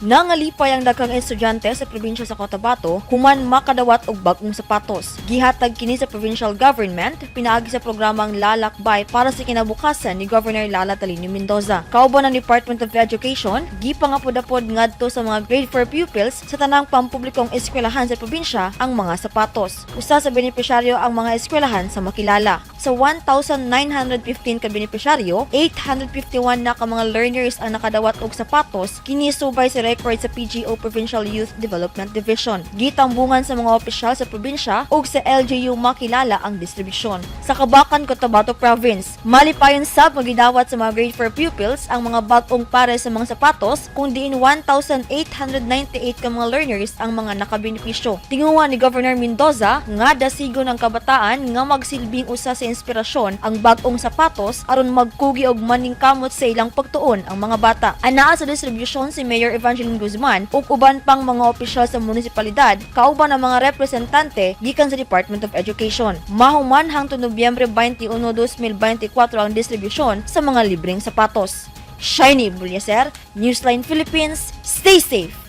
Nangalipay ang daghang estudyante sa probinsya sa Cotabato human makadawat og bag-ong sapatos. Gihatag kini sa provincial government pinaagi sa programang Lalakbay para sa kinabukasan ni Governor Lala Talino Mendoza. Kauban ng Department of Education, gipangapod-apod ngadto sa mga grade 4 pupils sa tanang pampublikong eskwelahan sa probinsya ang mga sapatos. Usa sa benepisyaryo ang mga eskwelahan sa makilala. Sa 1,915 ka benepisyaryo, 851 na ka mga learners ang nakadawat og sapatos kini subay sa record sa PGO Provincial Youth Development Division. Gitambungan sa mga opisyal sa probinsya ug sa LGU makilala ang distribusyon. Sa Kabakan, Cotabato Province, malipayon sab magidawat sa mga grade 4 pupils ang mga bag-ong pare sa mga sapatos kung diin 1,898 ka mga learners ang mga nakabenepisyo. Tinguha ni Governor Mendoza nga dasigon ang kabataan nga magsilbing usa sa inspirasyon ang bag-ong sapatos aron magkugi og maningkamot sa ilang pagtuon ang mga bata. Anaa sa distribusyon si Mayor Evangeline Guzman ug uban pang mga opisyal sa munisipalidad kauban ang mga representante gikan sa Department of Education. Mahuman hangtod Nobyembre 21, 2024 ang distribusyon sa mga libreng sapatos. Shiny Bulyaser, Newsline Philippines, stay safe!